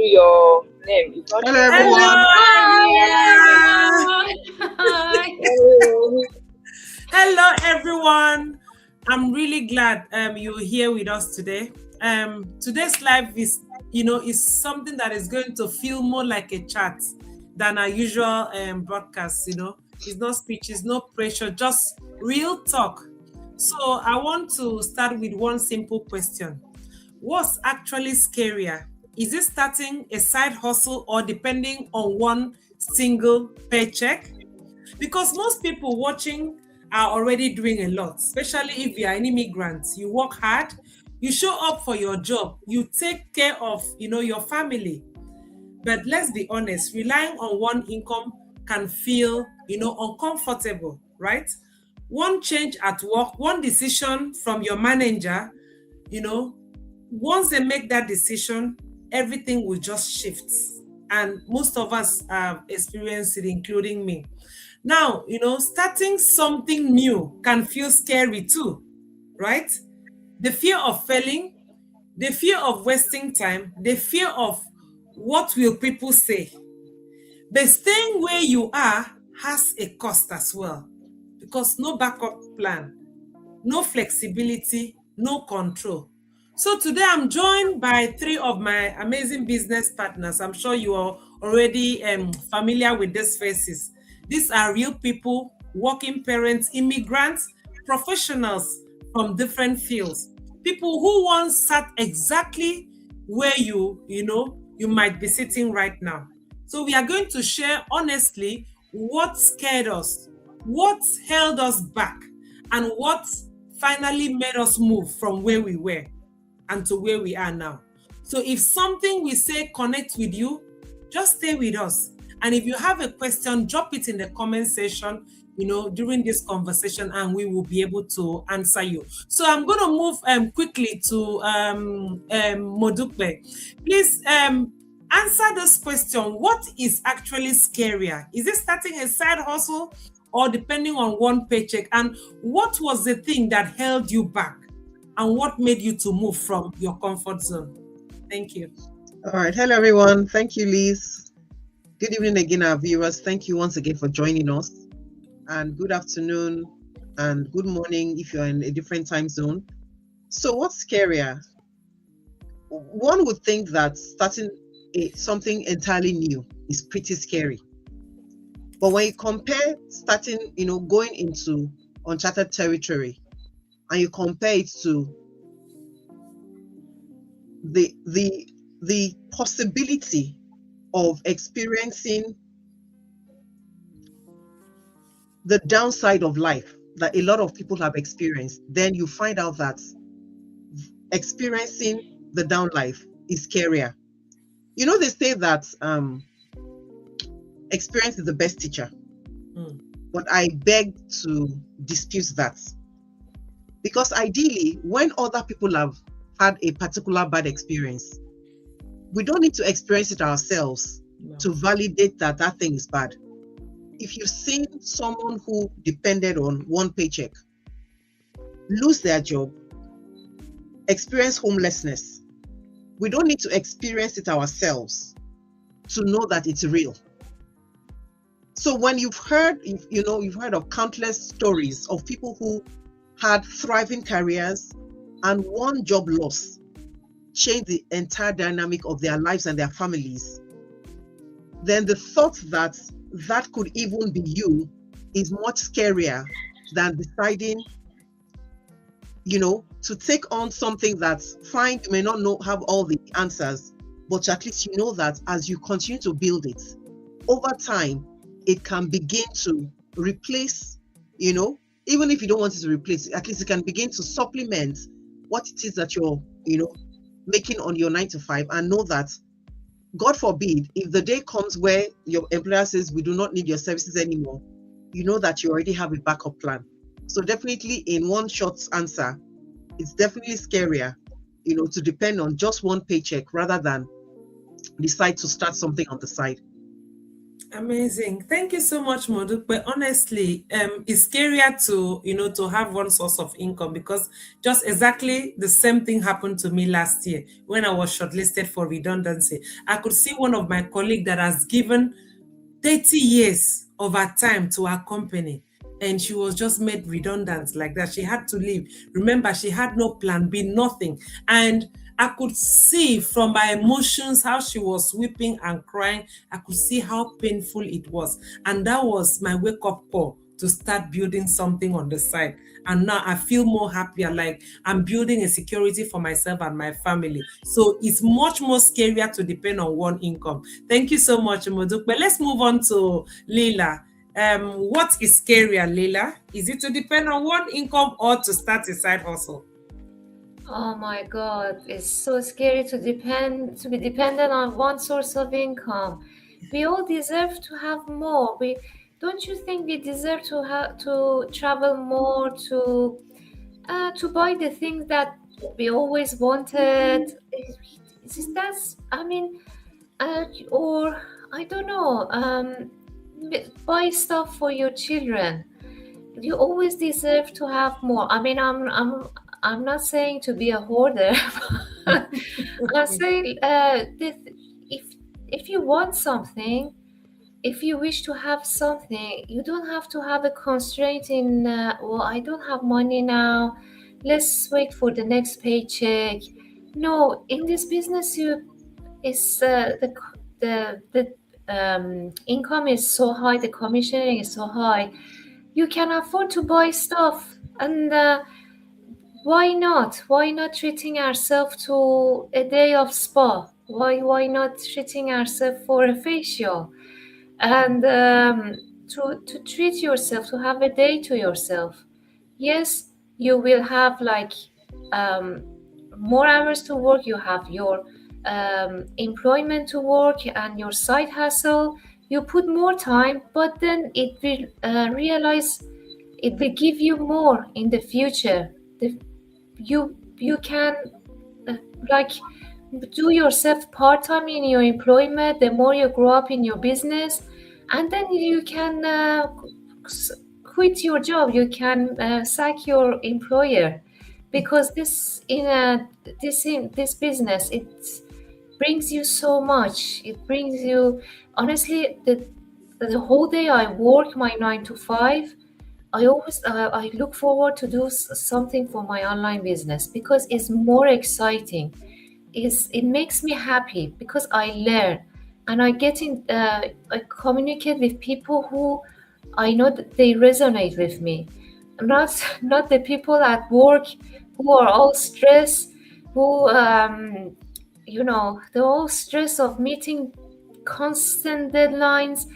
your name. It's not Hello, showing. everyone. Hi, Hi. Hello. Hello, everyone. I'm really glad you're here with us today. Today's live is something that is going to feel more like a chat than our usual broadcast. It's no speeches, no pressure, just real talk. So I want to start with one simple question: what's actually scarier? Is it starting a side hustle or depending on one single paycheck? Because most people watching are already doing a lot, especially if you are an immigrant. You work hard, you show up for your job, you take care of your family. But let's be honest, relying on one income can feel uncomfortable, right? One change at work, one decision from your manager, you know once they make that decision, everything will just shift. And most of us have experienced it, including me. Now, starting something new can feel scary too, right? The fear of failing, the fear of wasting time, the fear of what will people say. But staying where you are has a cost as well, because no backup plan, no flexibility, no control. So today I'm joined by three of my amazing business partners. I'm sure you are already familiar with these faces. These are real people, working parents, immigrants, professionals from different fields. People who once sat exactly where you might be sitting right now. So we are going to share honestly what scared us, what held us back, and what finally made us move from where we were and to where we are now. So if something we say connects with you, just stay with us. And if you have a question, drop it in the comment section, during this conversation, and we will be able to answer you. So I'm going to move quickly to Modupe. Please answer this question. What is actually scarier? Is it starting a side hustle or depending on one paycheck? And what was the thing that held you back? And what made you to move from your comfort zone? Thank you. All right. Hello, everyone. Thank you, Liz. Good evening again, our viewers. Thank you once again for joining us. And good afternoon and good morning if you're in a different time zone. So what's scarier? One would think that starting something entirely new is pretty scary. But when you compare starting, going into uncharted territory, and you compare it to the possibility of experiencing the downside of life that a lot of people have experienced, then you find out that experiencing the down life is scarier. They say that experience is the best teacher. But I beg to dispute that. Because ideally, when other people have had a particular bad experience, we don't need to experience it ourselves to validate that that thing is bad. If you've seen someone who depended on one paycheck lose their job, experience homelessness, we don't need to experience it ourselves to know that it's real. So when you've heard of countless stories of people who had thriving careers and one job loss changed the entire dynamic of their lives and their families, then the thought that that could even be you is much scarier than deciding, to take on something that's fine. You may not have all the answers, but at least you know that as you continue to build it, over time, it can begin to replace, even if you don't want it to replace, at least it can begin to supplement what it is that you're, making on your 9 to 5, and know that, God forbid, if the day comes where your employer says, we do not need your services anymore, you know that you already have a backup plan. So definitely in one short answer, it's definitely scarier, to depend on just one paycheck rather than decide to start something on the side. Amazing. Thank you so much, Moduk. But honestly, it's scarier to have one source of income, because just exactly the same thing happened to me last year when I was shortlisted for redundancy. I could see one of my colleagues that has given 30 years of her time to her company, and she was just made redundant like that. She had to leave. Remember, she had no plan B, nothing. And I could see from my emotions how she was weeping and crying. I could see how painful it was. And that was my wake-up call to start building something on the side. And now I feel more happier, like I'm building a security for myself and my family. So it's much more scarier to depend on one income. Thank you so much, Moduk. But let's move on to Leila. What is scarier, Leila? Is it to depend on one income or to start a side hustle? Oh my God, it's so scary to be dependent on one source of income. We all deserve to have more. Don't you think we deserve to travel more, to buy the things that we always wanted? That's, I mean, or I don't know, buy stuff for your children. You always deserve to have more. I mean, I'm not saying to be a hoarder. I'm saying if you want something, if you wish to have something, you don't have to have a constraint in. Well, I don't have money now. Let's wait for the next paycheck. No, in this business, the income is so high, the commissioning is so high. You can afford to buy stuff, and why not? Why not treating ourselves to a day of spa? Why not treating ourselves for a facial? And to treat yourself, to have a day to yourself. Yes, you will have like more hours to work. You have your employment to work and your side hustle. You put more time, but then it will realize it will give you more in the future. You can like do yourself part-time in your employment. The more you grow up in your business, and then you can quit your job. You can sack your employer, because this business, it brings you so much. It brings you, honestly, the whole day I work my 9 to 5. I always I look forward to do something for my online business, because it's more exciting. It makes me happy because I learn, and I communicate with people who I know that they resonate with me, not the people at work who are all stressed, who the whole stress of meeting constant deadlines.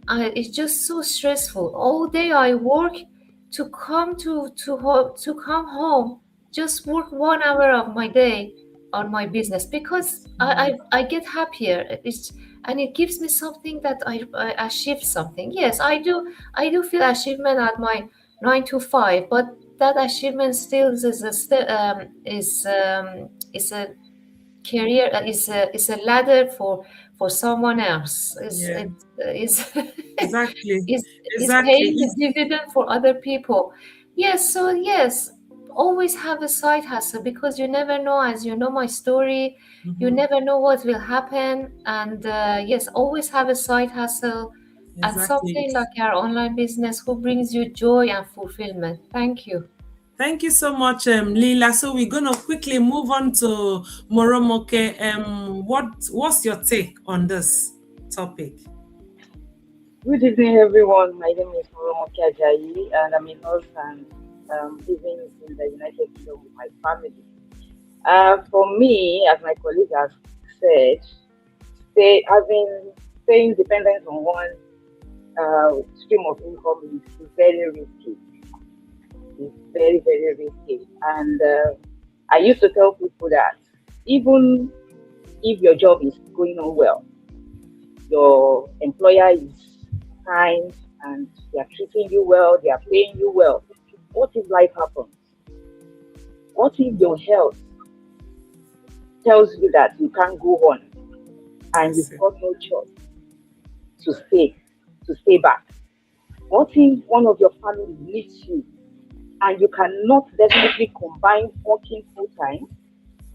It's just so stressful. All day I work to come to come home, just work 1 hour of my day on my business, because I get happier. And it gives me something that I achieved something. Yes, I do feel achievement at my 9 to 5, but that achievement still is a career, is a ladder for someone else. Yeah. Is Exactly. is paying the dividend for other people. Yes, so yes, always have a side hustle, because you never know. As you know my story, you never know what will happen. And yes, always have a side hustle, and something like our online business who brings you joy and fulfillment. Thank you. Thank you so much, Leila. So we're going to quickly move on to Moromoke. What's your take on this topic? Good evening, everyone. My name is Moromoke Ajayi, and I'm a nurse and living in the United Kingdom with my family. For me, as my colleague has said, staying dependent on one stream of income is very risky. It's very, very risky. And I used to tell people that even if your job is going on well, your employer is kind and they are treating you well, they are paying you well, what if life happens? What if your health tells you that you can't go on and you've got no choice to stay? to stay back? What if one of your family needs you and you cannot definitely combine working full time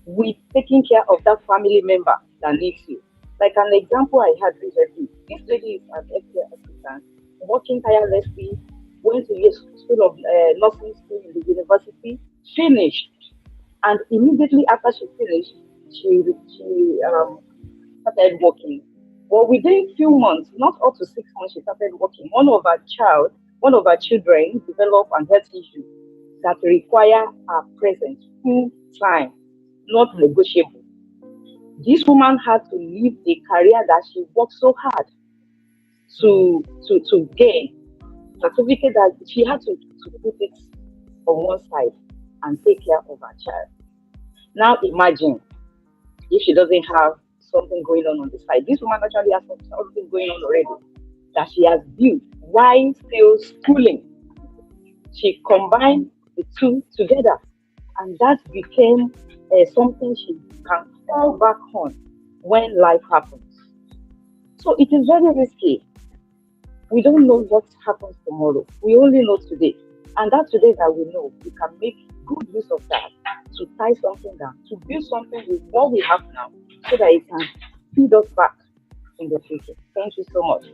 with taking care of that family member that needs you? Like an example I had recently, this lady is an healthcare assistant, working tirelessly, went to school of nursing school in the university, finished, and immediately after she finished, she started working. But within few months, not up to 6 months, she started working. One of our children developed an health issue that require our presence full time, not negotiable. This woman had to leave a career that she worked so hard to gain, certificate that she had to put it on one side and take care of her child. Now imagine if she doesn't have something going on the side. This woman actually has something going on already that she has built while still schooling. She combined the two together, and that became something she can fall back on when life happens. So it is very risky. We don't know what happens tomorrow. We only know today. And that today that we know, we can make good use of that to tie something down, to build something with what we have now so that it can feed us back in the future. Thank you so much.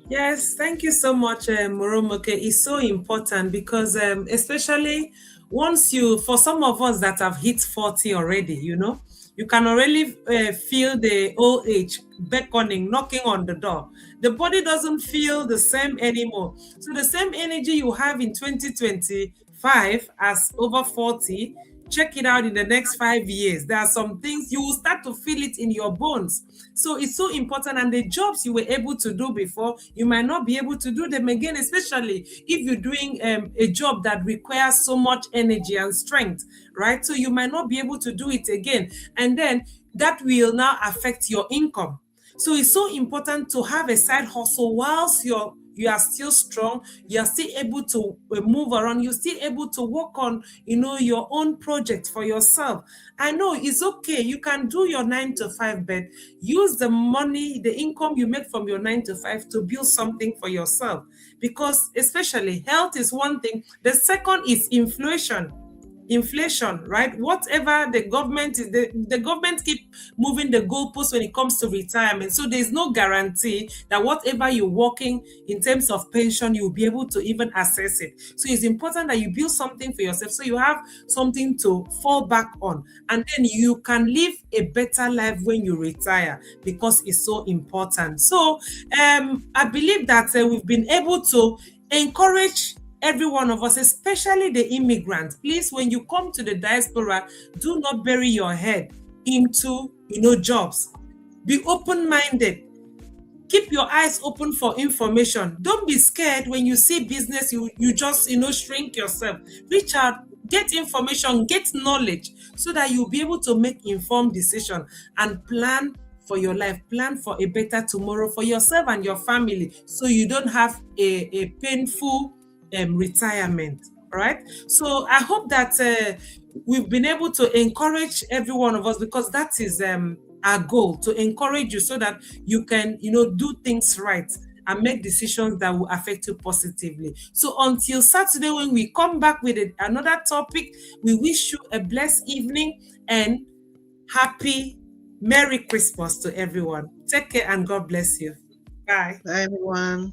Yes, thank you so much, Moromoke. It's so important because especially for some of us that have hit 40 already, you can already feel the old age beckoning, knocking on the door. The body doesn't feel the same anymore. So the same energy you have in 2025 as over 40, check it out in the next 5 years. There are some things you will start to feel it in your bones. So it's so important. And the jobs you were able to do before, you might not be able to do them again, especially if you're doing a job that requires so much energy and strength, right? So you might not be able to do it again. And then that will now affect your income. So it's so important to have a side hustle whilst you are still strong, you are still able to move around, you're still able to work on, your own project for yourself. I know it's okay. You can do your 9 to 5, but use the money, the income you make from your 9 to 5 to build something for yourself. Because especially health is one thing. The second is inflation, right? Whatever the government is, the government keep moving the goalposts when it comes to retirement. So there's no guarantee that whatever you're working in terms of pension, you'll be able to even access it. So it's important that you build something for yourself so you have something to fall back on, and then you can live a better life when you retire, because it's so important. So I believe that we've been able to encourage every one of us, especially the immigrants. Please, when you come to the diaspora, do not bury your head into, jobs. Be open-minded. Keep your eyes open for information. Don't be scared when you see business, you just, shrink yourself. Reach out, get information, get knowledge, so that you'll be able to make informed decisions and plan for your life, plan for a better tomorrow for yourself and your family, so you don't have a painful retirement. All right. So I hope that we've been able to encourage every one of us, because that is our goal, to encourage you so that you can, do things right and make decisions that will affect you positively. So until Saturday, when we come back with another topic, we wish you a blessed evening and happy Merry Christmas to everyone. Take care and God bless you. Bye. Bye, everyone.